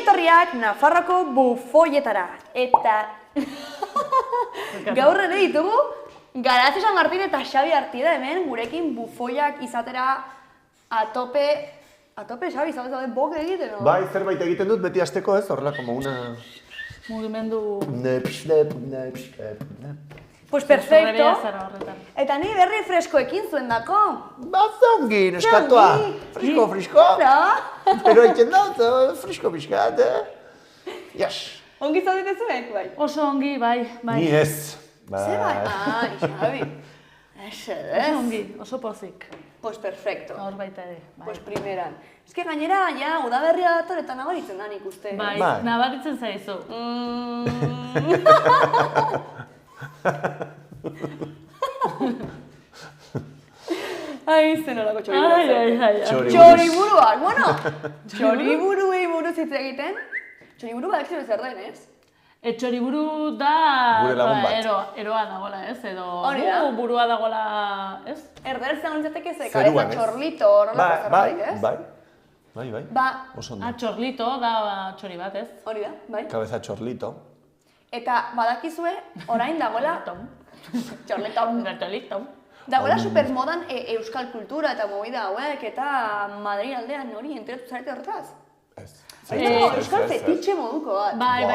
etorriak Nafarroko bufoietara. Eta gaur ere ditugu Garazi San Martin eta Xabi Artida hemen gurekin bufoiak izatera atope, Xabi, zauden bok egiten, no? Bai, zerbait egiten dut beti hasteko ez, horrela, como una... Mugimendu... Pues perfecto. Eta ni berri freskoekin zuen dako. Bazongi, neskatua. Frisko. Pero egiten dut, frisko pixkat, Yes. Ongi zaudete zuen, bai? Oso ongi, bai. Ni ez. Ze bai? Xabi. Oso ongi, oso pozik. Pues perfecto. Hor baita ere. Pues primeran. Ez que gainera, ja, udaberria dator eta nabaritzen da nik uste. Bai, nabaritzen zaizu. Ai, zen horako txoriburuak. Txoriburuak, bueno, txoriburuei buruz hitz egiten. Txoriburu badakizu zer den, ez? Txoriburu da... Gure lagun bat. Eroa dagoela, ez? Edo burua dagoela, ez? Erderaz zen nintzateke ze, kabeza txorlito, horrelako zerbait, ez? Bai. Oso ondo. Txorlito da txori bat, ez? Hori da, bai. Kabeza txorlito. Eta badakizue, orain dagoela... Txorlito. Dagoela supermodan euskal kultura eta movida hauek eta Madrid aldean hori enteratu zarete horretaz? Ez. Euskal fetitxe moduko bat. Bai.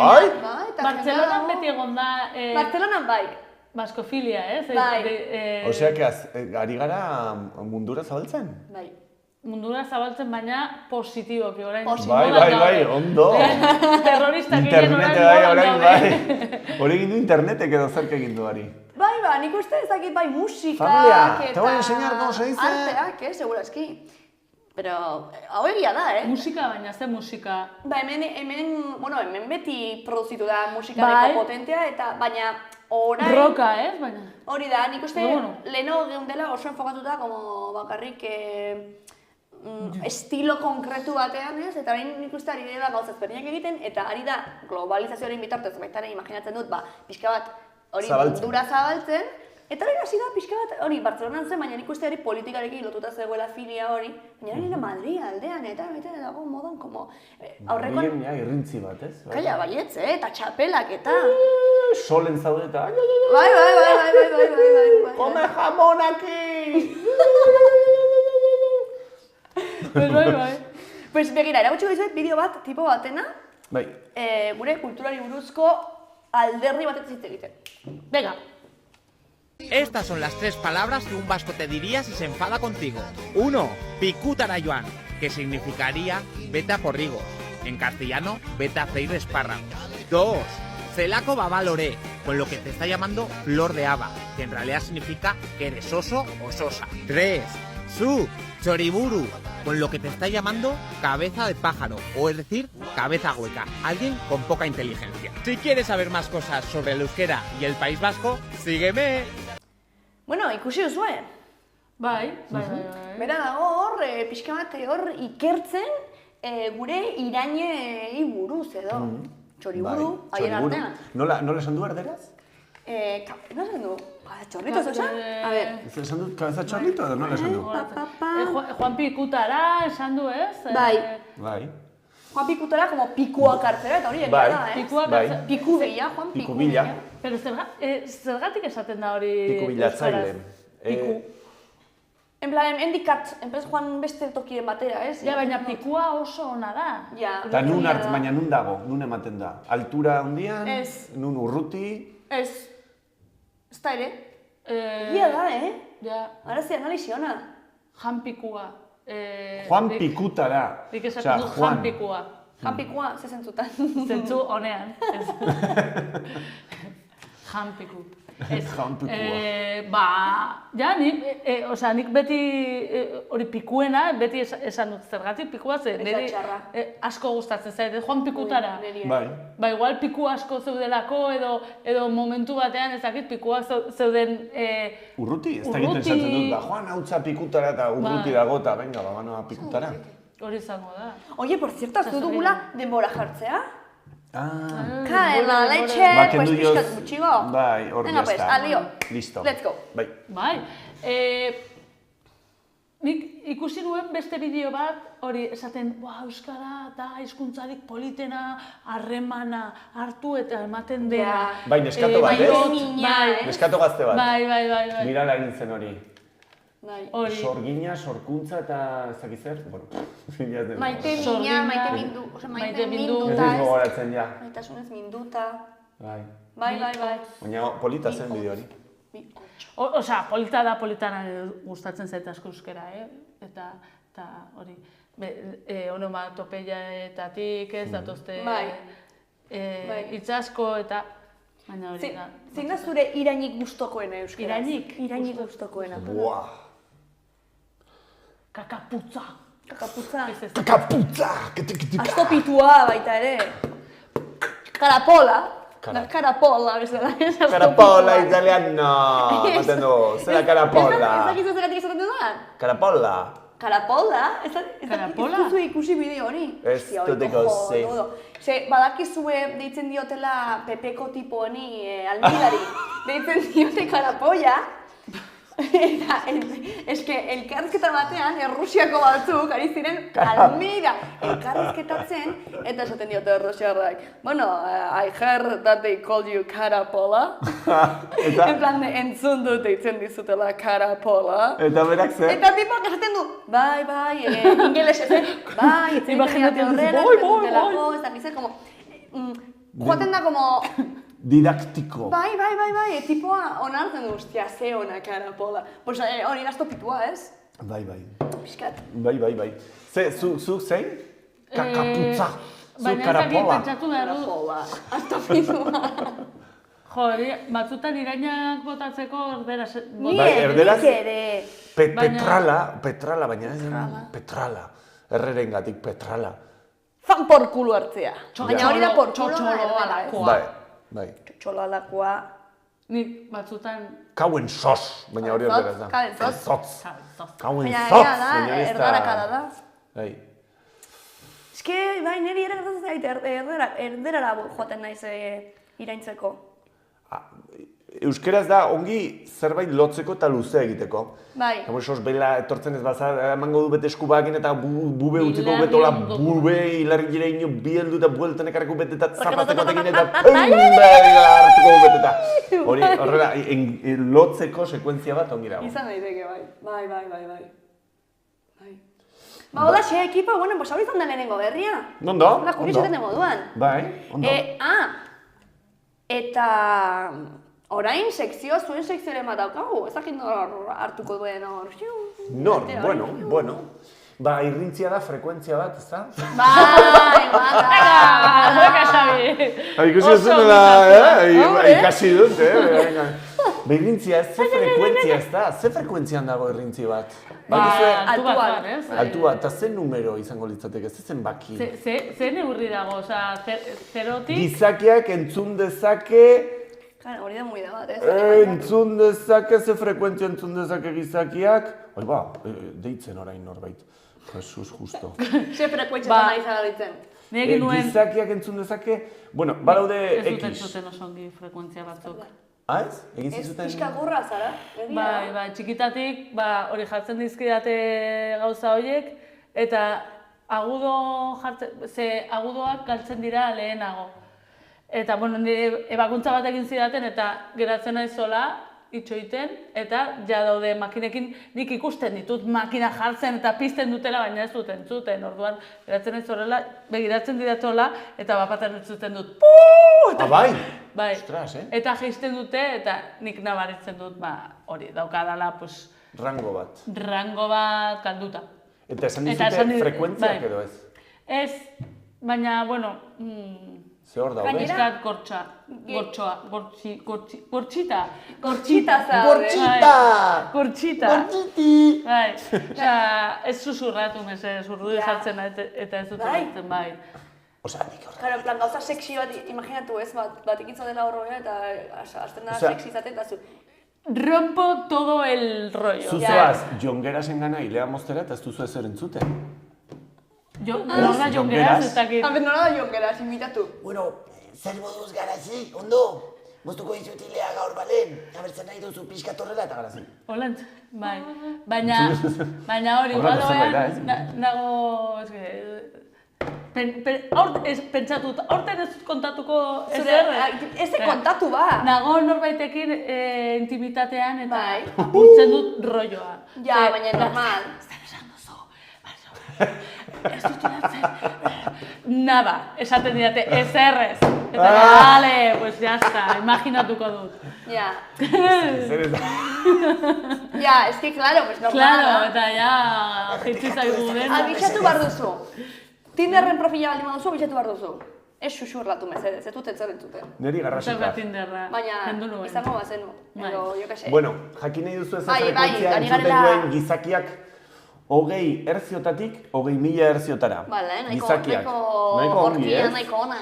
Bartzelonan beti egon da... Bartzelonan bai. Baskofilia, ez? Bai. Osea, ari gara mundura zabaltzen? Bai. Mundura zabaltzen, baina positiboki, orain. Bai, ondo. Terroristak orain bai. Hori egin du internetek edo zerk egin du ari. Bai, nik uste ez dakit bai musikak Familia, eta... te voy a enseñar cómo se dice... Arteak, segurazki. Pero, hau egia da, Musika, baina ze musika? Ba, hemen beti produzitu da musikareko potentea, eta baina orain... Roka, ez? Baina... Hori da, nik uste leheno geundela oso enfokatuta, como bakarrik estilo konkretu batean, ez? Eta orain nik uste ari dira gauzaz berdinak egiten, eta ari da globalizazioaren bitartez, baitaren imaginatzen dut, pixka bat hori mundura zabaltzen, eta hori hasi da pixka bat, hori Bartzelonan zen, baina nik uste hori politikarekin lotuta zegoela filia hori, baina hori Madrid aldean, eta dago modan, como aurrekoan... Bien, irrintzi bat, ez? Kaila, baietz, eta txapelak, eta... Solen zaude eta... Bai. Come jamon aquí! Bai. Pues begira, eragutxiko dizuet bideo bat, tipo batena, Bai. Gure kulturari buruzko alderdi batetik hitz egiten. Venga. Estas son las 3 palabras que un vasco te diría si se enfada contigo. 1. Picútara Joan, que significaría vete a por higos. En castellano, vete a freír espárragos. 2. Celaco babaloré, con lo que te está llamando flor de haba, que en realidad significa que eres oso o sosa. 3. Su choriburu, con lo que te está llamando cabeza de pájaro, o es decir, cabeza hueca, alguien con poca inteligencia. Si quieres saber más cosas sobre el euskera y el País Vasco, sígueme. Bueno, ikusi duzue. Bai. Bera dago hor, pixka bat hor ikertzen gure irainei buruz edo. Txoriburu, haien artean. Nola esan du erderaz? Nola esan du? Txorlito esan? A ver. Esan du kabeza txorlito edo nola esan du? Juan Pikutara esan du, ez? Bai. Juan Pikutara como pikuak hartzera, eta hori egia da, eh? Pikubila, Juan Pikubila. Pero zergatik esaten da hori... Pikubilatzaile. Piku. En plan, endikat, enprez joan beste tokiren batera, ez? Ja, baina pikua oso ona da. Eta baina nun dago, nun ematen da? Altura handian? Ez. Nun urruti? Ez. Ez da ere? Ia da, Ja. Ara ze analisi ona. Jan pikua. Juan Pikutara. Dik esaten du Jan pikua. Jan pikua, ze zentzutan. Zentzu honean. Jan piku. Jan pikua. Nik beti hori pikuena, beti esan dut zergatik pikua ze. Ez da asko gustatzen zait, Juan Pikutara. Bai. Ba, igual piku asko zeudelako edo momentu batean ezakit pikua zeuden... Urruti? Ez da egiten esatzen dut, Juan hautza pikutara eta urruti dago eta venga, banoa pikutara. Hori izango da. Oye, por cierto, ez dugula denbora jartzea? Kaela, leitxe, pues pixkat gutxigo. Bai, hor Venga, pues, alio. Listo. Let's go. Bai. Nik ikusi nuen beste bideo bat, hori esaten, euskara da hizkuntzarik politena, harremana hartu eta ematen dena. Bai, neskato bat, ez? Neskato gazte bat. Bai. Mirala egin zen hori. Bai. Sorgina, sorkuntza eta ez dakit zer? Maite mina, maite minduta. Ez dut gogoratzen, ja. Maitasunez minduta. Bai. Bai. Baina polita zen bideo hori. Osea, politana gustatzen zait asko euskara, eta hori, onomatopeyaetatik ez datozte hitz asko eta baina hori da. Zein da zure irainik gustokoena euskaraz? Irainik gustokoena. Buah! Kakaputza! Kakaputza! Astopitua baita ere. Karapola! Carapola, bezala. Carapola italiano! Maten du, zera carapola. Ez dakizu zeratik esaten dudan? Carapola. Carapola? Ez duzu ikusi bideo hori? Ez dut ikusi. Badakizue deitzen diotela Pepeko tipo honi almidari. Deitzen diote carapolla. Eta, eske, elkarrizketa batean, Errusiako batzuk, ari ziren almida elkarrizketatzen, eta esaten diote errusiarrak. Bueno, I heard that they called you Carapola. En plan, entzun dut deitzen dizutela Carapola. Eta berak zer? Eta tipak esaten du, bai, ingelesez, bai, imaginate horrela, ez da gizet, como, joaten da, como, didaktiko. Bai, tipoa onartzen du, hostia, ze ona Carapola. Pues hori astopitua, ez? Bai. Piskat. Bai. Zu zein? Kakaputza. Zu Baina ez dakit Carapola. pentsatu behar du. Carapola, astopitua. Jo, batzutan irainak botatzeko erderaz... erderaz? Nik ere. Petrala, baina ez petrala. Errerengatik petrala. Fan por culo hartzea. Baina hori da por culo Txotxoloalakoa. Bai. Txotxoloalakoa. Nik batzutan... Kauen sos, baina hori erderaz da. Kauen sos. Kauen Baina sos. ega da, erdarakada da. Bai. Eske, bai, niri ere gertatzen zait, erderara joaten naiz iraintzeko. Euskeraz da ongi zerbait lotzeko eta luze egiteko. Bai. Como esos bela etortzen ez bazar, emango du bete eskubakin eta bube utziko betola bube hilargire ino bieldu eta bueltan ekarreko bete eta zapateko tekin eta pumbe hartuko bete eta. Hori, horrela, lotzeko sekuentzia bat ongi dago. Izan daiteke, bai. Ba, hola, xe, ekipo, bueno, pues hori izan da lehenengo berria. Ondo? La kuriositate moduan. Bai, ondo. Eta... Orain, zuen sekzioaren bat daukagu, ez dakit nor hartuko duen hor. Nor, bueno. Ba, irrintzia da, frekuentzia bat, ez da? Bai, Boka, Xabi! Ikusi ez dela, ikasi dut, Ba, irrintzia ez, ze frekuentzia ez da? Ze frekuentzian dago irrintzi bat? Altu bat, ez? Altu bat, eta ze numero izango litzateke, ze zenbaki? Ze neurri dago, oza, zerotik? Gizakiak entzun dezake... Hori da muy da bat, ez? Entzun dezake, ze frekuentzia entzun dezake gizakiak? Oi ba, deitzen orain norbait. Jesus, justo. Ze frekuentzia eta nahi zara ditzen? Gizakiak entzun dezake, bueno, balaude X. Ez duten zuten oso ongi frekuentzia batzuk. Ez? Egin zizuten... Ez pixka gurra zara? Bai, txikitatik, hori jartzen dizkidate gauza horiek, eta agudoak galtzen dira lehenago. Eta, bueno, nire ebakuntza bat egin zidaten eta geratzen nahi zola, itxoiten, eta ja daude makinekin nik ikusten ditut makina jartzen eta pizten dutela, baina ez duten zuten, orduan geratzen nahi zorela, begiratzen didatola, eta bapaten entzuten dut, puuu! Bai? Bai, ostras, eta jaisten dute, eta nik nabaritzen dut, hori, daukadala, pues... Rango bat galduta. Eta esan dizute frekuentziak edo ez? Ez, baina, bueno... Ze hor daude? Gainera, gortxita. Bai, ez susurratu mesedez, urduri jartzen eta ez dut jartzen, bai. Osa, nik horretu. Claro, en plan, gauza sexy bat, imaginatu ez, bat ikitza dela horroia eta azten da sexy izaten eta zu. Rompo todo el rollo. Zuzoaz, jongerasen gana hilea moztera eta ez duzu ezer entzuten. Nola da jongeraz ez dakit. Nola da jongeraz, imitatu. Bueno, zer moduz garazi, ondo? moztuko dizut hilea gaur balen, abertzen nahi duzu pixka torrela eta garazi. Holantz, bai. Baina hori, nago, pentsatut, aurten ez kontatuko ezer. Ez kontatu ba. Nago norbaitekin intimitatean eta apurtzen dut rolloa. Ja, baina normal. Zer esan duzu, ez dut iratzen. Nada, esaten didate, ezerrez. Eta vale, pues ya está, imaginatuko dut. Ja. Zer ez da. Ja, es que claro, pues normal. Claro, eta ja, jitsi zaigu dena. Abixatu behar duzu. Tinderren profila baldin baduzu, abixatu behar duzu. Ez xuxurlatu mesedez, ez dut etzeren zuten. Neri garrasika. Baina, izango bazenu, edo jo kase. Bueno, jakin nahi duzu ez frekuentzia entzuten duen gizakiak 20 hertziotatik 20.000 hertziotara. Bale, gizakiak. nahiko horkia, nahiko ona.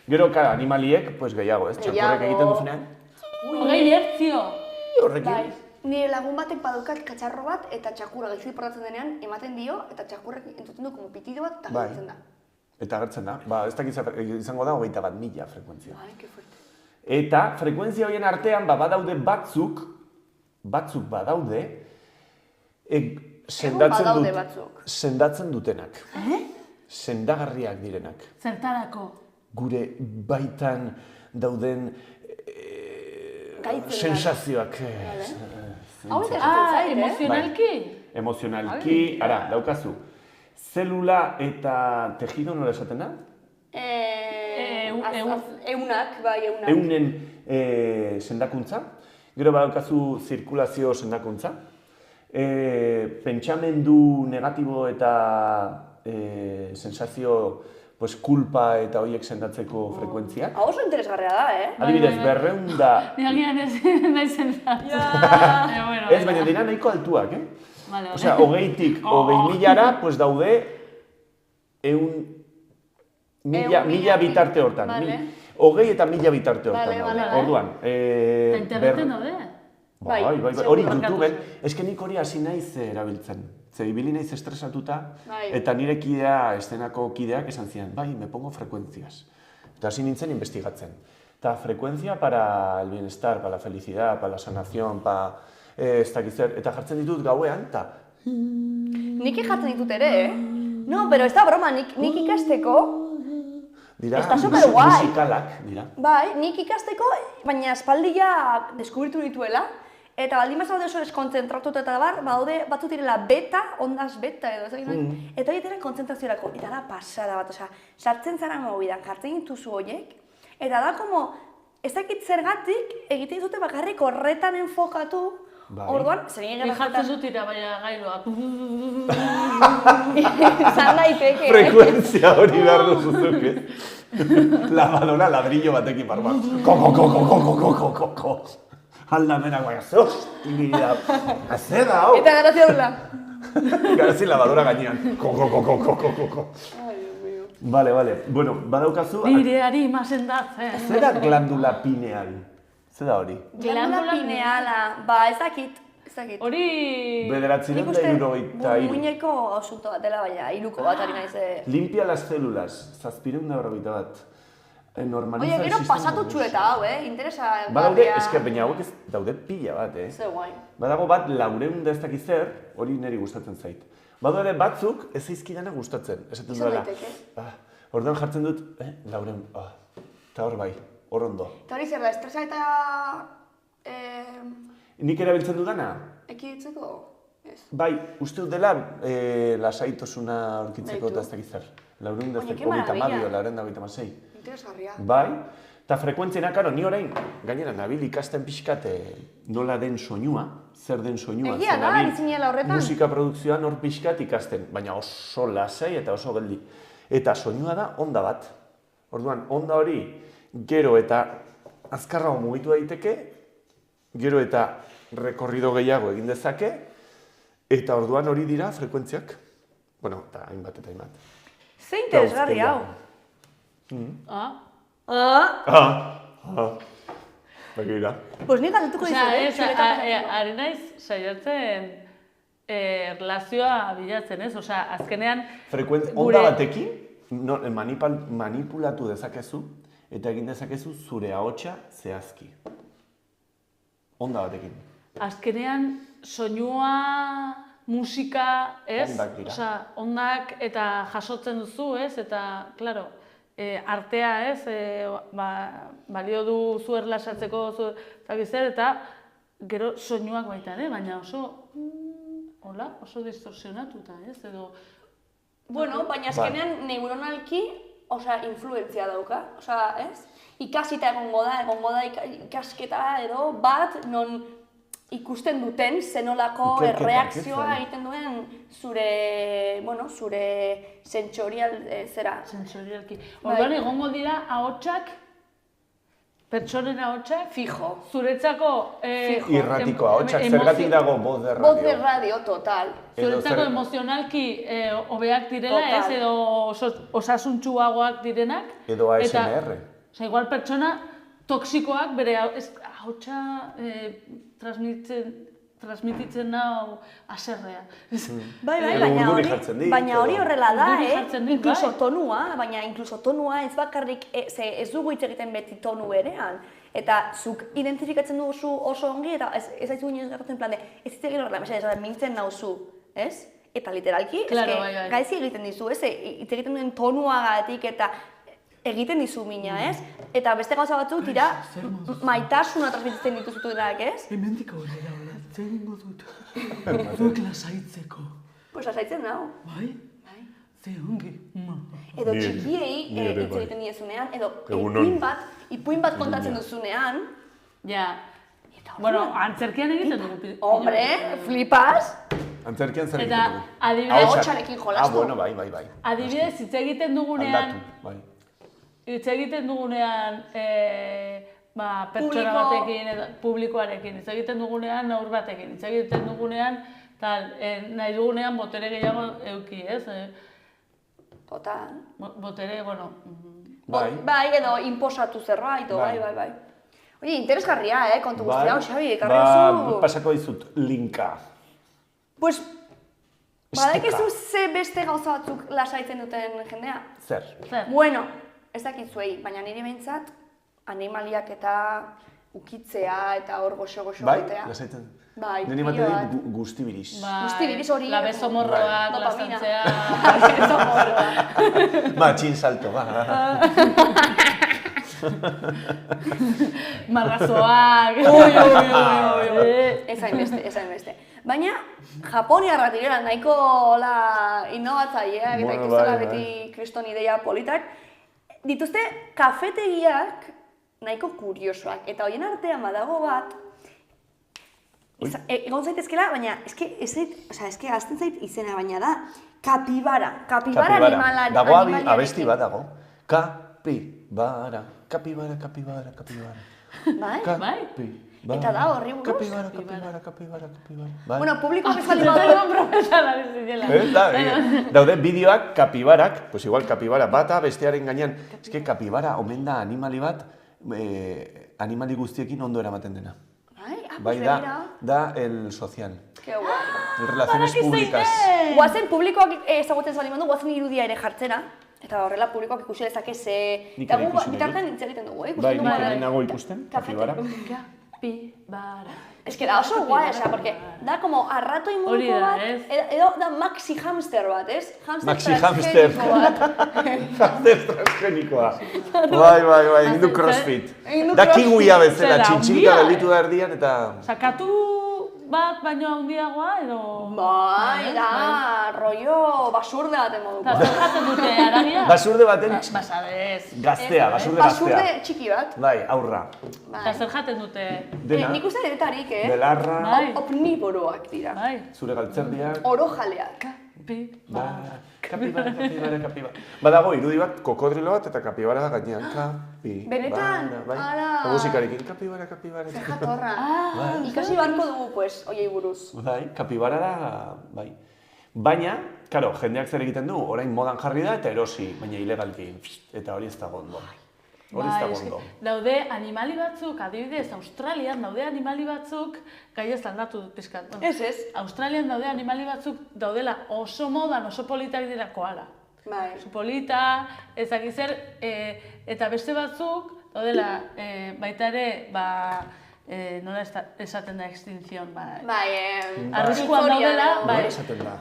Gero, animaliek, pues gehiago, ez? Txakurrek egiten duzunean. 20 hertzio! Horrekin. Nire lagun batek badaukat katxarro bat eta txakurra gaizki portatzen denean ematen dio eta txakurrek entzuten du como pitido bat eta gertzen da. Eta gertzen da. Ba, ez dakiz izango da 21.000 frekuentzia. Vale, que fuerte. Eta frekuentzia horien artean badaude batzuk badaude sendatzen dutenak. Sendagarriak direnak. Zertarako? Gure baitan dauden sensazioak. Hau interesatzen zait, emozionalki? Emozionalki, ara, daukazu. Zelula eta tejido nola esaten da? Eunak, bai, eunak. Eunen sendakuntza. Gero badaukazu zirkulazio sendakuntza. Pentsamendu negatibo eta sensazio kulpa eta horiek sendatzeko frekuentziak. Hau oso interesgarria da, Adibidez, 200... Niagian ez nahi sendatzen. Ez, baina dira nahiko altuak, Osea, 20-tik 20.000-ara, pues daude 1.000 bitarte hortan. 20 eta 1.000 bitarte hortan. Orduan. Eta interneten daude? Bai, hori YouTubeen. Eske nik hori hasi naiz erabiltzen. Ze ibili naiz estresatuta, eta nire kidea, estenako kideak esan zian, bai, me pongo frecuencias. Eta hasi nintzen investigatzen. Eta frecuencia para el bienestar, para la felicidad, para la sanación, para ez dakizer. Eta jartzen ditut gauean, eta... Nik jartzen ditut ere, No, pero ez da broma, nik ikasteko... Dira, musikalak, dira. Bai, nik ikasteko, baina aspaldia deskubritu dituela. Eta baldin bazaude oso deskonzentratuta eta badaude batzuk direla beta, ondas beta edo ez egin eta hori dira kontzentraziorako. Eta da pasada bat, sartzen zara mobidan, jartzen dituzu horiek, eta da como, ez dakit zergatik egiten dute bakarrik horretan enfokatu, orduan, zer egin gara jartzen dut ira, baina gailoak. Zan daiteke, Frekuentzia hori behar duzuzuk, Lavadora ladrillo batekin barba. Ko. Aldamenak baina, hostia, haze da, hau! Eta garazia dula. Garazi lavadora gainean. Ko. Ai, Dios mío. Vale. Bueno, badaukazu... Nire harima sendatzen. Zer da glandula pineal? Zer da hori? Glandula pineala, ba, ez dakit. Hori... 973. Muñeko asunto bat dela, baina hiruko bat ari naiz. Limpia las células, 741. Oie, gero pasatutxu eta hau, interesa... Badaude, eske baina hauek ez daude pila bat, Ze guai. Badago bat 400 ez dakiz zer, hori niri gustatzen zait. Badaude batzuk ez zaizkidana gustatzen, esaten duela. Orduan jartzen dut, 400, eta hor bai, hor ondo. Eta hori zer da, estresa eta... Nik erabiltzen dudana? Ekiditzeko? Bai, uste dut dela lasaitosuna aurkitzeko eta ez dakiz zer. 422, Interesgarria. Bai, eta frekuentziena, karo, ni orain, gainera, nabil ikasten pixkat nola den soinua, zer den soinua. Egia da, izinela horretan. Musika produkzioan hor pixkat ikasten, baina oso lasai eta oso geldi. Eta soinua da onda bat. Orduan, onda hori, gero eta azkarrago mugitu daiteke, gero eta rekorrido gehiago egin dezake, eta orduan hori dira frekuentziak. Bueno, eta hainbat. Ze interesgarri hau. Begira. Pues nik galdetuko dizu, ari naiz saiatzen relazioa bilatzen, ez? Osea, azkenean... Onda batekin manipulatu dezakezu eta egin dezakezu zure ahotsa zehazki. Onda batekin. Azkenean, soinua, musika, ez? Ondak dira. Osea, ondak eta jasotzen duzu, ez? Eta, klaro, artea, ez? Balio du zu erlasatzeko, eta gero soinuak baita, baina oso distorsionatuta, ez? Edo... Bueno, baina azkenean neuronalki, influentzia dauka, ez? Ikasita egongo da ikasketa edo bat non ikusten duten zenolako erreakzioa egiten duen zure sentsorial zera. Sentsorialki. Orduan egongo dira ahotsak, pertsonen ahotsak, fijo. Zuretzako... Irratiko ahotsak, zergatik dago voz de radio. Voz de radio, total. Zuretzako emozionalki hobeak direla, ez? Edo osasuntsuagoak direnak. Edo ASMR. Osa, igual pertsona toksikoak bere ahotsa transmititzen nau aserrea. Baina hori horrela da, inkluso tonua, baina inkluso tonua ez bakarrik, ez dugu hitz egiten beti tonu berean. Eta zuk identifikatzen duzu oso ongi, eta ez haizu inoiz gertatzen plan de, ez hitz egin horrela, mesedez, mintzen nauzu, ez? Eta literalki, gaizki egiten dizu, ez? Hitz egiten duen tonuagatik eta egiten dizu mina, ez? Eta beste gauza batzuk dira maitasuna transmititzen dituzutunak, ez? Hemendik aurrera, zer egingo dut? Zuek lasaitzeko. Pues lasaitzen nago. Bai? Ze ongi. Edo txikiei hitz egiten diezunean, edo ipuin bat kontatzen duzunean. Ja. Bueno, antzerkian egiten dugu. Hombre, flipas? Antzerkian zer egiten dugu. Eta, adibidez... Ahotsarekin jolastu. Bueno, bai. Adibidez, hitz egiten dugunean... Aldatu, bai. Hitz egiten dugunean pertsona batekin, publikoarekin, hitz egiten dugunean aur batekin, hitz egiten dugunean, nahi dugunean botere gehiago eduki, ez? Total. Botere, bueno... Bai, edo inposatu zerbait, bai. Oye, interesgarria, kontu guztia, Xabi, ekarri duzu... Pasako dizut linka. Pues, badakizu ze beste gauza batzuk lasaitzen duten jendea? Zer? Bueno, ez dakitzuei, baina nire behintzat animaliak eta ukitzea eta hor goxo-goxo egitea. Bai, lasaitzen. Bai, nire materi guztibiris. Guztibiris hori... Labezomorroak, lasantzea... Matxin salto, Marrazoak... Ez hainbeste. Baina, japoniarrak direla nahiko innovatzaileak eta ikustela beti kriston ideia politak. Dituzte kafetegiak nahiko kuriosoak, eta horien artean badago bat, egon zaitezkela, baina eske azten zait izena baina da, kapibara animalari. Dago abesti bat dago. Kapibara. Bai? Eta da horri buruz? Kapibara. Bueno, publikoak ez bali badu. Profesionalari zinela. Daude bideoak kapibarak, pues igual kapibara bata bestearen gainean. Eske kapibara omen da animali bat, animali guztiekin ondo eramaten dena. Bai, da el social. Ke guai. Relaciones públicas. Guazen publikoak ezagutzen zali mandu, guazen irudia ere jartzera. Eta horrela publikoak ikusi dezake ze... Eta gu bitartan hitz egiten dugu, Bai, nik ere nago ikusten, kapibara. Kapibara. Ez que da oso guai, porque da como arratoi moduko bat, edo da maxi hamster bat, ez? Maxi hamster. Hamster transgenikoa. Bai, indu crossfit. Da kiwia bezala, txintxilika gelditu da erdian eta... Sakatu bat baino handiagoa edo... Bai, da, rollo basurde baten moduko. Eta zer jaten dute aragia? Basurde baten... Basadez. Gaztea, basurde gaztea. Basurde txiki bat. Bai, aurra. Eta zer jaten dute? Nik uste deretarik, Belarra. Omniboroak dira. Zure galtzerdiak. Orojaleak. Kapibara. Badago, irudi bat, kokodrilo bat eta kapibara gainean. Benetan? Ara! Musikarekin, kapibara. Zer jatorra. Ikasi barko dugu, pues, oiei buruz. Bai, kapibara da, bai. Baina, karo, jendeak zer egiten du, orain modan jarri da eta erosi, baina ilegalki. Eta hori ez dago ondo. Daude animali batzuk, adibidez, Australian daude animali batzuk, gai ez landatu dut pizkat. Ez. Australian daude animali batzuk daudela oso modan, oso politak dira koala. Bai. oso polita, ezak zer, eta beste batzuk, daudela, baita ere, nola esaten da extinzion, arriskuan daudela, Nola esaten da?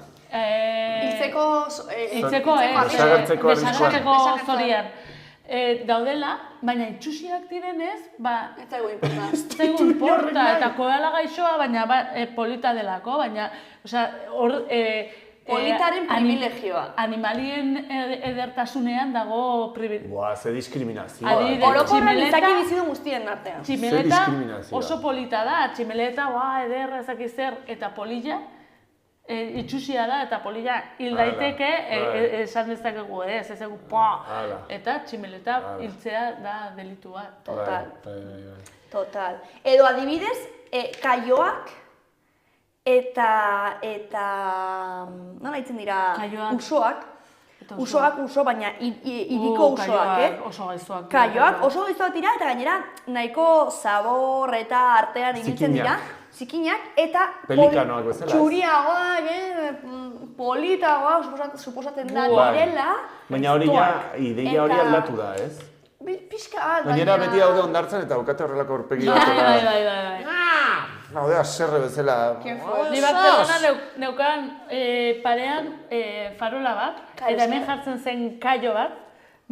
hiltzeko, Desagertzeko desagertzeko zorian. Daudela, baina itxusiak direnez, Ez zaigu importa. ez zaigu importa, eta koala gaixoa, baina polita delako, baina, hor... Politaren privilegioa. Animalien edertasunean dago privilegioa. Buah, ze diskriminazioa. Adibidez, Orokorren izaki bizidun guztien artean. Tximeleta diskriminazioa. oso polita da, tximeleta, ederra ezaki zer, eta polilla, itxusia da, eta polilla hil daiteke, esan dezakegu, ez egu, eta tximeleta hiltzea da delitua. Total. Total. Edo adibidez, kaioak, eta nola hitzen dira, usoak, baina iriko usoak, Oso gaizoak. Kaioak oso gaizoak dira, eta gainera nahiko zabor eta artean ibiltzen dira. Zikinak, eta Pelikanoak bezala. txuriagoak, politagoak, suposatzen da direla. Baina hori ja, ideia hori aldatu da, ez? Pixka bat, Gainera beti daude ondartzen eta bukate horrelako aurpegi bat. Bai. Haude, aserre bezala. Ni Barcelona neukan parean farola bat, eta hemen jartzen zen kaio bat,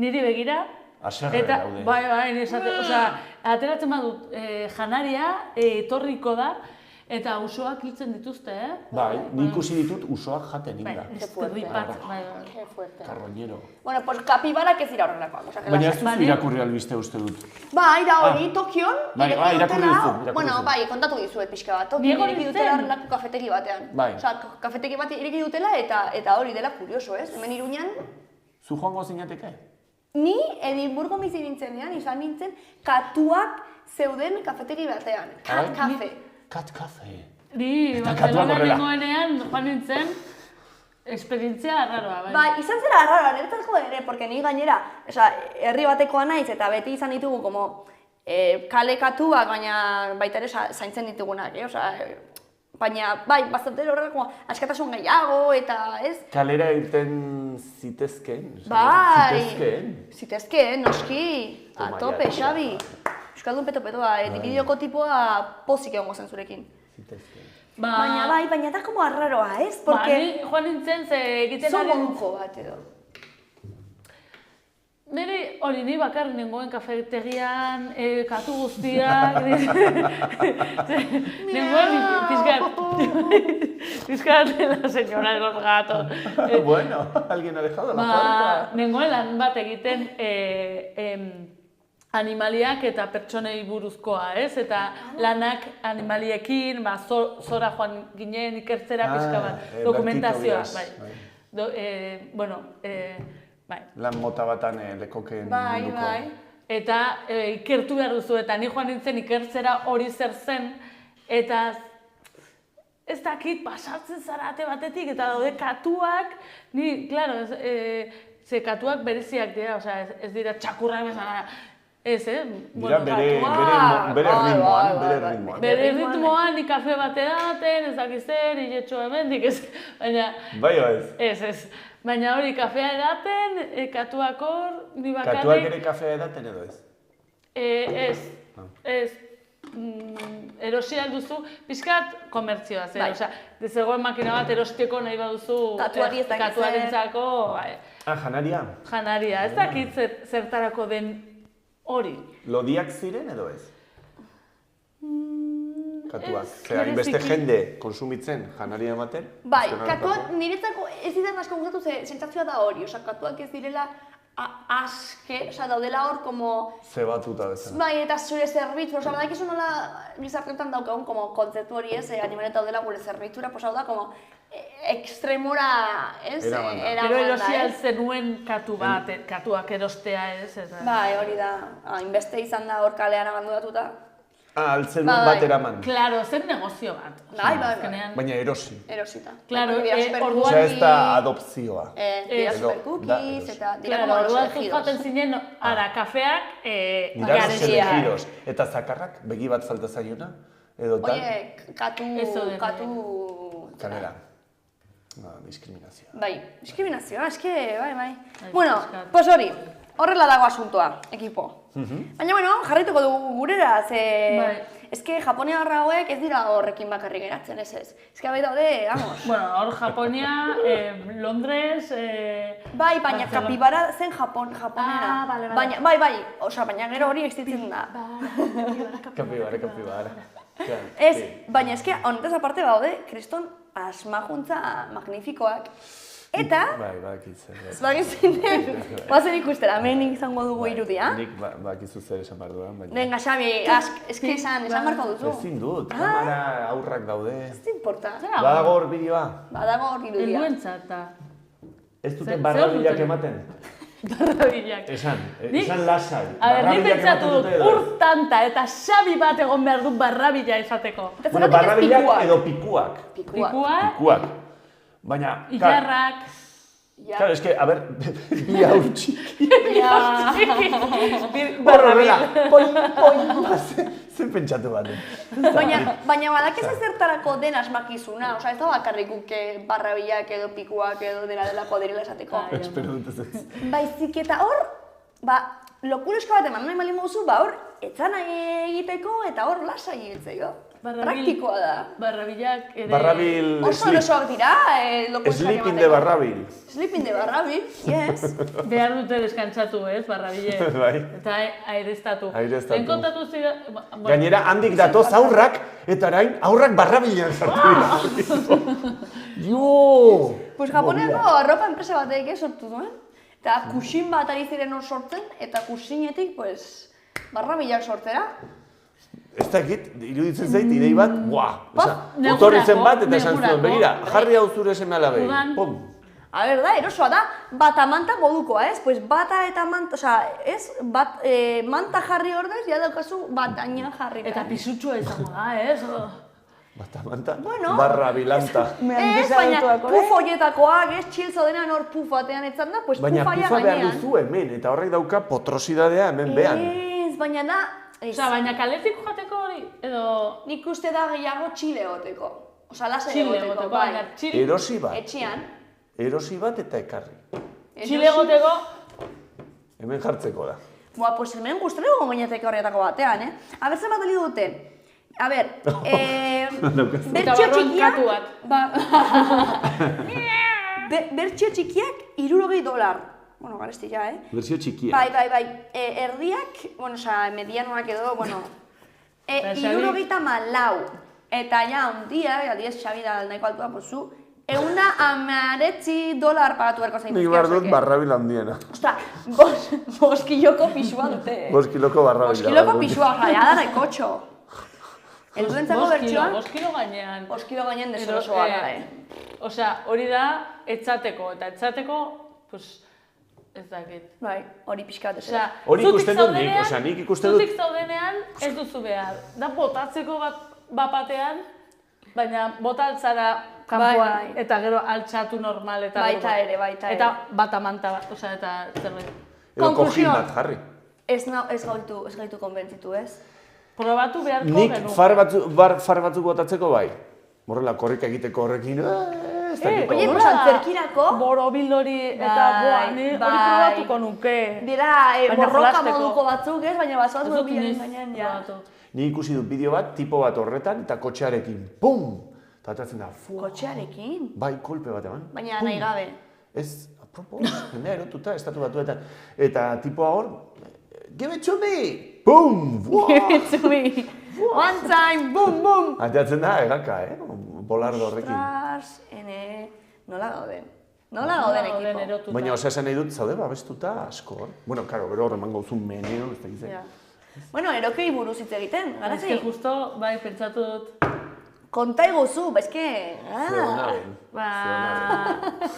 niri begira. Aserre Eta, daude. bai, ateratzen badut janaria, etorriko da, eta usoak hiltzen dituzte, Bai, ni ikusi ditut usoak jaten Bai, inda. bai. Qué fuerte. Carroñero. Bueno, pues kapibarak ez dira horrelakoak. Baina ez duzu irakurri albiste uste dut. Bai, da hori, Tokion, irakurri duzu. Bueno, bai, kontatu dizuet pixka bat. Tokion Diego ireki dutela horrelako kafetegi batean. Bai. Osea, kafetegi bat ireki dutela eta hori dela kurioso, ez? Hemen Iruñan, Zu joango zinateke? ni Edimburgo bizi nintzenean, izan nintzen, katuak zeuden kafetegi batean. Kat kafe. Kat kafe. Ni Eta katuak Barcelona horrela. nengoenean joan nintzen, esperientzia arraroa, bai. Bai, izan zera arraroa, niretzako ere, porque ni gainera, herri batekoa naiz eta beti izan ditugu como kale katuak, baina baita ere zaintzen ditugunak, baina, bai, bastante horrelako askatasun gehiago eta, ez? Kalera irten zitezkeen? Bai, zitezkeen, noski, Toma a tope, ya, Xabi. Euskaldun peto-petoa, bideoko tipoa pozik egongo zen zurekin. Zitezkeen. Baina da como arraroa, ez? Ni Porque joan nintzen, ze egiten zo monjo bat edo. Nire hori ni bakar nengoen kafetegian, katu guztiak, nengoen pizkat la señora de los gatos. Bueno, alguien ha dejado la puerta. Nengoen lan bat egiten animaliak eta pertsonei buruzkoa, ez? Eta lanak animaliekin, zora joan ginen ikertzera pizka bat, dokumentazioa, bai. Bai. Lan mota batan lekoken munduko. Bai. Eta ikertu behar duzu, eta ni joan nintzen ikertzera hori zer zen, eta ez dakit pasatzen zarate batetik, eta daude katuak, ni, klaro, ze katuak bereziak dira, osea, ez dira txakurrak bezala, ez, Dira bere ritmoan. Bere ritmoan, ni kafe bate daten, ez dakiz zer, hiletxo hemendik, ez, baina... Bai, ez? Ez. Baina hori kafea edaten, katuak hor, ni bakarrik... Katuak ere kafea edaten edo ez? Ez. Erosia duzu, pixkat komertzioa, zer, osea, dezegoen makina bat erosteko nahi baduzu Katuari ez dakit zer. katuarentzako, Janaria? Janaria, ez dakit zertarako den hori. Lodiak ziren edo ez? Katuak. Zera, hainbeste jende konsumitzen janaria ematen? Bai, katuak niretzako ez didan asko gustatu ze sentsazioa da hori, osea, katuak ez direla aske, osea, daudela hor como... Zebatuta bezala. Bai, eta zure zerbitzu, osea, badakizu nola gizartetan daukagun como kontzeptu hori ez, animalet daudela gure zerbitzura, pues hau da, como extremora, ez? Eramanda. Gero erosia zenuen katu bat, katuak erostea ez. Bai, hori da, hainbeste izan da hor kalean abandonatuta. Altzen duen bat eraman. Claro, zer negozio bat. Bai. Baina erosi. Erosita. Claro, orduan... Osea, ez da adopzioa. Dira supercookies, eta dira como los orduan elegidos. jaten zinen, ara, kafeak, Dira los elegidos. Eta zakarrak, begi bat falta zaiona? Edo tal? Oie, katu... Eso de- Katu... Kanela. diskriminazioa. Bai, diskriminazioa, eske, bai. Bueno, pues hori, horrela dago asuntoa, ekipo. Baina, bueno, jarraituko dugu gurera, ze... Eske Japoniarra hauek ez dira horrekin bakarrik geratzen, ez. Eske bai daude, vamos. Bueno, hor Japonia, Londres... Bai, baina kapibara zen Japonera. Bale. Bai, osea, baina gero hori existitzen da. Kapibara. Ez, baina eske, honetaz aparte baude, kriston asmajuntza magnifikoak. Eta... Bai, bakitzen. Bakitzen den, bazen ikustera, hemen izango dugu irudia. Nik bakizu zer esan behar duan, baina... Venga, Xabi, eske esan barko duzu. Ezin dut, kamara aurrak daude. Ez importa. Badago hor bideoa? Badago hor irudia. Helduentzat. Ez duten barrabilak ematen? Barrabilak. Esan lasai. A ber, nik pentsatu dut urtanta eta Xabi bat egon behar du barrabila esateko. Bueno, barrabilak edo pikuak. Pikuak. Baina... Ilarrak. Claro, es que, a ver, bi hau txiki. Barrabil. Zer pentsatu bat. Baina badakizu zertarako den asmakizuna, osea, ez da bakarrik guk barrabilak edo pikuak edo dena delako derila esateko. Espero dut ez. Baizik eta hor, lokulesko bat eman nahi malin mozu, hor, etzan egiteko eta hor lasai egitzeiko. Praktikoa da. Barrabilak ere... Barrabil... Oso erosoak dira, lokuleskoak Sleeping de barrabil. Sleeping de barrabil, yes. Behar dute deskantzatu, ez, barrabile. Bai. Eta aireztatu. Aireztatu. Zira... Gainera, handik datoz aurrak, eta orain aurrak barrabilean sartu dira. Jo! Pues Japoneako arropa enpresa batek sortu duen. Eta kusin bat ari ziren hor sortzen, eta kusinetik, pues, barrabilak sortzera. Ez dakit, iruditzen zait, idei bat, utorri zen bat eta esan zuen, begira, jarri hau zure seme alabei, pum. A ber, da, erosoa da, bata manta modukoa, ez? Pues bata eta manta, osea, ez? Manta jarri ordez, ja daukazu batainan jarri. Eta pisutxua izango da, ez? Bata manta, bueno, barra bilanta. Ez, baina puf horietakoak, ez? Txilzo denean hor puf batean etzan da, pues pufa ja gainean. Baina pufa behar duzu hemen, eta horrek dauka potrosidadea hemen behan. Ez, baina da... Osea, baina kaletik jateko hori, edo... Nik uste da gehiago txile egoteko. Osea, lase egoteko, bai. Erosi bat. Etxian. Erosi bat eta ekarri. Txile egoteko... Hemen jartzeko da. Boa, pues hemen guztore dugu gainateko horretako batean, A ber, zer bat ali dute? A ber, bertxio txikiak... Bertxio txikiak $60. Bueno, garesti ja, Versio txikia. Bai. Erdiak, bueno, osea, medianoak edo, bueno... $64. Eta ja, un dia, adiez Xabi da nahiko altua, pues zu, $119 pagatu berko zain. Nik behar dut barrabil handiena. Ostra, 5 kiloko pisua dute. 5 kiloko barrabil. 5 kiloko pisua, osea, ja da rekotxo. Elduentzako bertxoan... 5 kilo gainean. 5 kilo gainean deserosoa da, Osea, hori da, etzateko, eta etzateko, pues... Ez dakit. Bai, hori pixka bat desera. Hori ikusten dut nik, osea, nik ikusten dut... Zutik zaudenean ez duzu behar. Da botatzeko bat batean, baina botaltzara kanpoan eta gero altxatu normal eta... Baita ere. Eta bat amanta bat, osea, eta zerbait. Edo kojin bat jarri. Ez gaitu konbentzitu, ez? Probatu beharko genuke. Nik far batzuk botatzeko bai. Horrela, korrika egiteko horrekin... Oye, pues antzerkirako... Borobil hori eta hori probatuko nuke. Dira, borroka moduko batzuk, ez? Baina bazoaz borobilaren gainean, ja. Ni ikusi dut bideo bat, tipo bat horretan, eta kotxearekin, pum! Eta atatzen da, Kotxearekin? Bai, kolpe bat eman. Baina nahi gabe. Ez, apropos, jendea erotuta, estatu batuetan. Eta tipoa hor, give it to me! Pum! Give it to me! One time, boom, boom! Atatzen da, egaka, bolardo horrekin. Nola gauden? Nola gauden ekipo? Baina, osea, esan nahi dut, zaude babestuta asko, Bueno, karo, gero horren mango zuen meneo, ez da gizek. Bueno, erokei buruz hitz egiten, garazi? Ez que justo, bai, pentsatu dut. Konta iguzu, eske...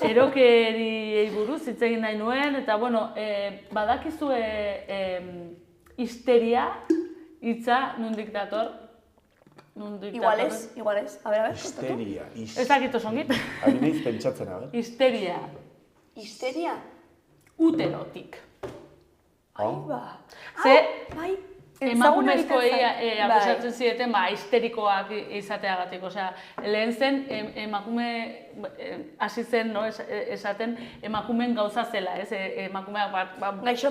Erokeriei buruz hitz egin nahi nuen, eta, bueno, badakizue histeria hitza nondik dator. Igual ez. A ver, histeria. Ez dakit osongit. Ari nahiz pentsatzen, a ver. Histeria. Histeria? Uterotik. Ai, ba. Ze, bai. emakumezkoei akusatzen zieten histerikoak izateagatik. Osea, lehen zen emakume hasi zen esaten emakumeen gauza zela, ez? Emakumeak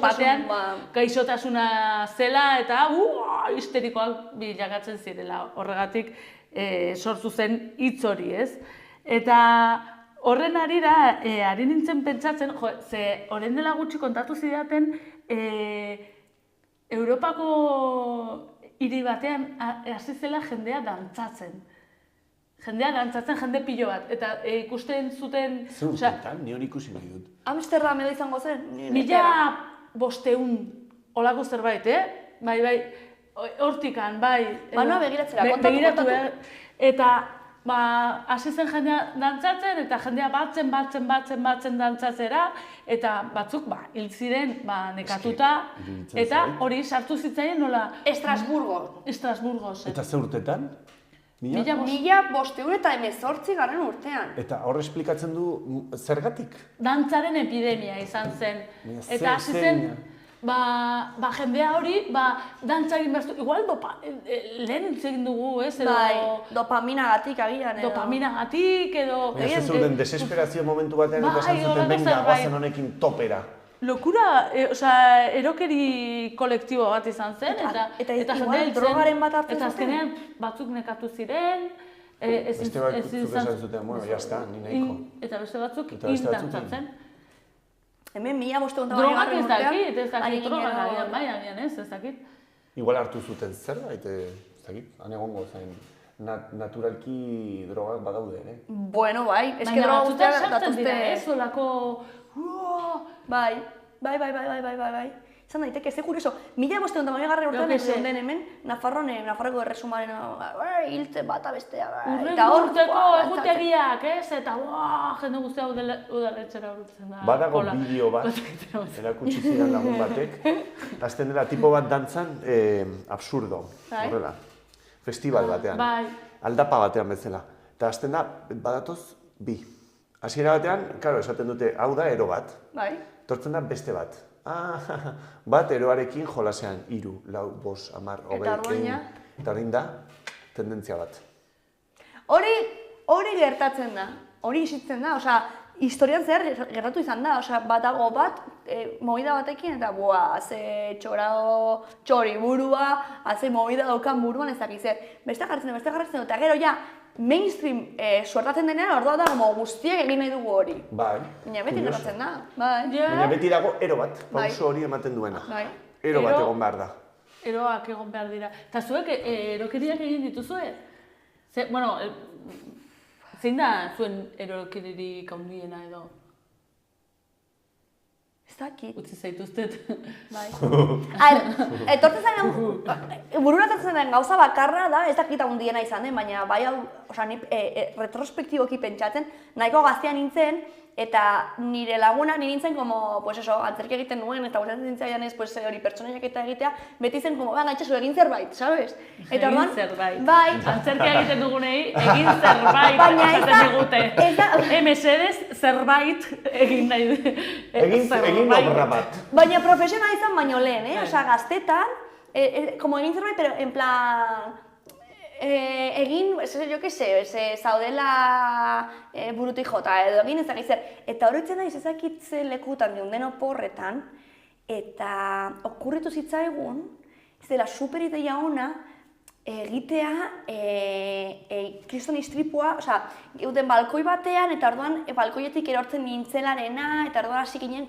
batean gaixotasuna zela eta histerikoak bilakatzen zirela. Horregatik sortu zen hitz hori, ez? Eta horren arira, ari nintzen pentsatzen, ze horren dela gutxi kontatu zidaten, Europako hiri batean hasi zela jendea dantzatzen. Jende pilo bat. Eta ikusten zuten... Zertan, ni hori ikusi nahi dut. Amsterdam edo izango zen? 1500 olako zerbait, Bai, hortikan, bai. Noa begiratzera, kontatu. Eta hasi zen jendea dantzatzen, eta jendea batzen dantzatzera, eta batzuk hil ziren nekatuta, eta hori sartu zitzaien nola... Estrasburgos. Eta ze urtetan? 1518 garren urtean. Eta hor esplikatzen du zergatik? Dantzaren epidemia izan zen. Eta hasi zen... jendea hori, dantza egin behar igual lehen hitz egin dugu, ez? Dopaminagatik agian edo. Dopaminagatik edo... Ez zuten desesperazio momentu batean eta esan zuten benga, guazen honekin topera. Lokura, erokeri kolektibo bat izan zen, eta igual drogaren bat hartu zuten. Eta azkenean batzuk nekatu ziren, beste batzuk esan zuten, bueno, jazta, ni nahiko. Eta beste batzuk dantzatzen. Hemen 1500 drogak ez dakit, drogak agian ez dakit. Igual hartu zuten zerbait, ez dakit, han egongo zen. Naturalki drogak badaude, ere? Bueno, bai, eske droga guztiak datuzte... Olako... Bai. Izan daiteke, ze kurioso, 1500 garren urtean ez den hemen, Nafarroko erresumaren hiltzen bata bestea. Urreko egutegiak, ez? Eta jende guztia udaletxera urutzen da. Badago bideo bat, erakutsi zidan lagun batek, azten dela tipo bat dantzan absurdo, horrela, festival batean, aldapa batean bezala. Eta azten da, badatoz, bi. Hasiera batean, karo, esaten dute, hau da ero bat, tortzen da beste bat. Bat eroarekin jolasean, 3, 4, 5, 10, 20, eta hori da, tendentzia bat. Hori gertatzen da, hori isitzen da, osea, historian zehar gertatu izan da, osea, batago bat, movida batekin, eta ze txori burua, ze movida daukan buruan ez dakiz zer. Beste jartzen du, eta gero ja, mainstream suertatzen denean, ordua da, guztiak egin nahi dugu hori. Bai. Baina beti gertatzen da. Baina beti dago ero bat, pauso hori ematen duena. Ero bat egon behar da. Eroak egon behar dira. Eta zuek erokeriak egin dituzue? Bueno, zein da zuen erokeririk handiena edo? Ez dakit. Utzi zaituztet. Bai. Etortzen zaren, bururatzen den gauza bakarra da, ez dakit handiena izan den, baina bai hau, retrospektiboki pentsatzen, nahiko gaztea nintzen, eta nire laguna, nire nintzen, antzerki egiten nuen, eta gustatzen nintzen ez, hori pertsonaiak eta egitea, beti zen, gaitxasu egin zerbait, sabes? Egin zerbait. Bai. Antzerki egiten dugunei, egin zerbait esaten digute. Mesedez, zerbait egin nahi du. Egin obra bat. Baina profesionala izan baino lehen, osea, gaztetan, egin zerbait, pero en plan... egin, jo que se, zaudela burutik jota edo egin ez dakit zer. Eta horretzen naiz ezakitze lekutan geundeen oporretan, eta okurritu zitzaigun, ez dela super ideia ona, egitea kriston istripua, osea, geuden balkoi batean, eta orduan balkoietik erortzen nintzelarena, eta orduan hasi ginen,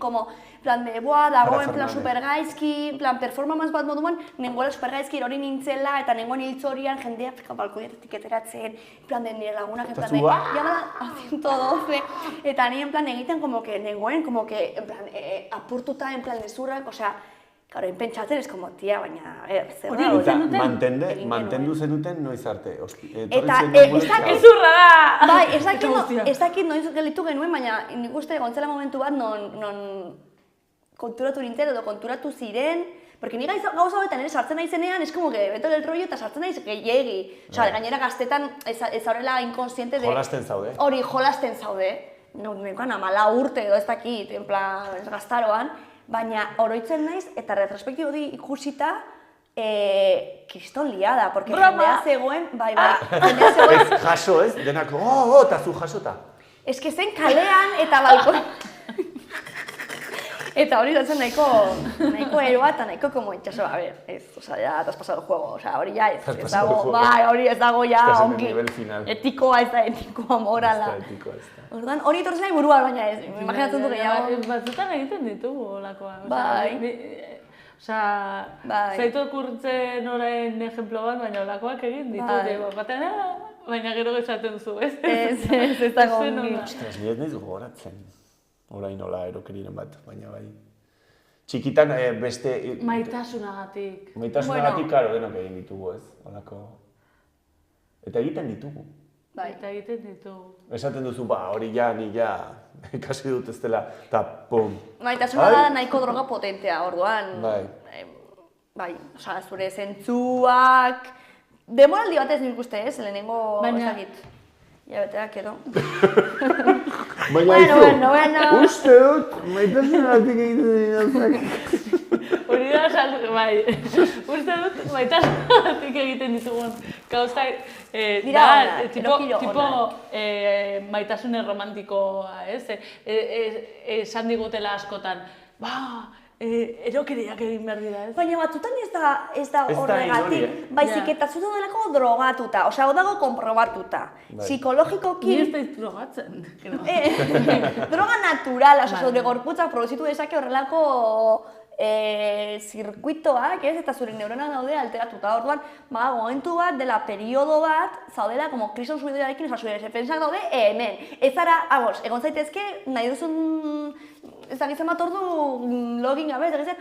plan de, dagoen plan supergaizki, plan performance bat moduan, nengoela supergaizki erori nintzela, eta nengoen hiltzorian jendeak balkoietik eteratzen, plan de nire lagunak, en plan de, llamada 112, eta nire en plan egiten, nengoen, en plan, apurtuta, en plan de zurrak, osea, claro, pentsatzen ez como tia, baina, zer da, hori? Mantendu zenuten noiz arte. Eta, ezurra da! Bai, ez dakit noiz gelitu genuen, baina nik uste gontzela momentu bat non konturatu nintzen edo konturatu ziren, porque ni gauza horretan ere sartzen naizenean, ez como que beto el rollo eta sartzen naiz gehiegi. Osa, gainera gaztetan ez horrela inkonsiente de... Jolasten zaude. Hori, jolasten zaude. Nengoan 14 urte edo ez dakit, en plan, gaztaroan. Baina oroitzen naiz eta retrospektibo ikusita kriston liada, porque Broma! jendea zegoen, bai, jendea zegoen, Ez, jaso ez, denako, eta zu jasota. ez que zen kalean eta balkon. Eta hori datzen nahiko eroa eta nahiko como itxaso, a ver, ez, oza, ya te has pasado el juego, oza, hori ya ez dago, bai, hori ez dago ja Estás en el ongi, nivel final. etikoa ez da, etikoa morala. Orduan, hori etortzen nahi burua, baina ez, imaginatzen du gehiago. Batzutan egiten ditugu olakoa. Bai. Osea, Bai. zaitu okurtzen orain ejemplo bat, baina olakoak egin ditu. Bai. Batean, baina gero esaten zu, ez? Ez dago ongi. Ostras, nire ez nahiz gogoratzen. Orain nola erokeriren bat, baina bai. Txikitan beste... Maitasunagatik. Maitasunagatik, karo, denok egin ditugu, ez? Holako... Eta egiten ditugu. Bai. Eta egiten ditugu. Esaten duzu, hori ja, ni ja, ikasi dut ez dela, eta pum. Maitasuna da nahiko droga potentea, orduan. Bai. Bai, osea, zure zentzuak... Demoraldi batez nik uste ez, lehenengo Baina- ezagit. Hilabeteak edo. Baina Bueno. uste dut, maitasunatik egiten dira. Hori da, bai, uste dut maitasunatik egiten ditugun gauzak, Dira onak, tipo onak. maitasune romantikoa, ez? Esan digutela askotan, erokeriak egin behar dira, ez? Baina batzutan ez da Ez da horregatik, hori, baizik Ja. eta zu daudelako drogatuta, osea, hau dago konprobatuta. Bai. Psikologikoki, Ni ez daiz drogatzen. droga naturala, osea, zure gorputzak produzitu dezake horrelako zirkuitoak, ez? Eta zure neuronak daude alteratuta. Orduan, momentu bat dela periodo bat, zaudela como kriston subidorarekin, osea, zure defensak daude hemen. Ez zara, egon zaitezke, nahi duzun ez dakitzen bat ordu login gabe, ez dakitzen,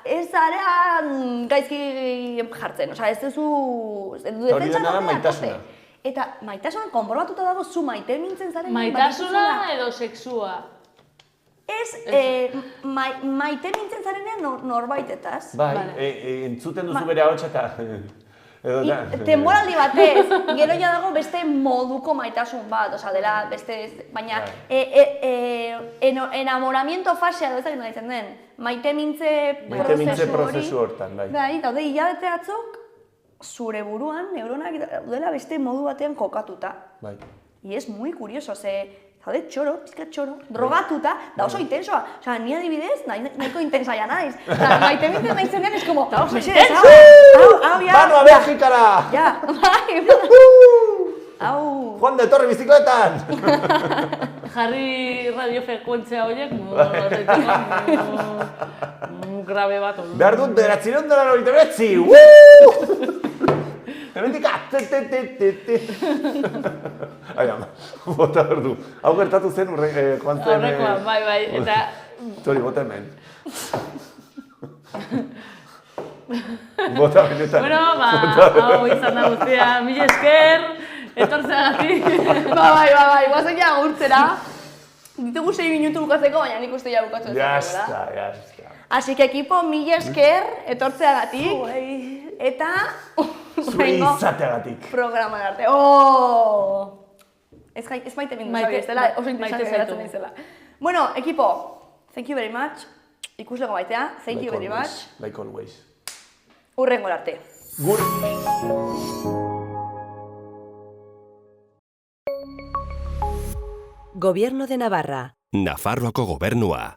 ez zara gaizki jartzen, ez duzu Hori dena da maitasuna. Eta maitasuna konprobatuta dago zu maite mintzen zaren Maitasuna edo sexua? Ez, maite mintzen zarenean norbaitetaz. Bai, Vale. entzuten duzu bere ahotsa eta... Edo da. Temporaldi batez, gero ja dago beste moduko maitasun bat, osea, dela beste, baina enamoramiento fasea edo ezagik nola ditzen den, maite mintze prozesu hortan, bai. Bai, daude hilabete atzok, zure buruan neuronak daudela beste modu batean kokatuta. Bai. I es muy curioso, zaude txoro, pizkat txoro, drogatuta, da oso intensoa. Osea, ni adibidez, nahiko intensa ja naiz. Osea, maite mintzen naizenean es como, mesedez, hau, ja. Bano a Belgikara! Ja, bai, hau. Juan de Torre bizikletan! Jarri radiofrekuentzia horiek, grabe bat. Behar dut, 1999! Hemendik Ai, ama, bota behar du. Hau gertatu zen, joan zen... Horrekoan, bai, eta... Tori, bota hemen. Bota benetan. Bueno, hau izan da guztia, mila esker, etortzeagatik. Bai, guazen ja agurtzera. Ditugu 6 minutu bukatzeko, baina nik uste ja bukatu Ya ezakegu, está, ya está. Así que equipo, mila esker etortzeagatik. Eta... Zure izateagatik. Programan arte. Ez maite bindu zabi, ez dela oso interesante geratzen naizela. Bueno, equipo, thank you very much. Ikuslego maitea, thank you very much. Like always. Hurrengo arte. Gur. Gobierno de Navarra. Nafarroako gobernua.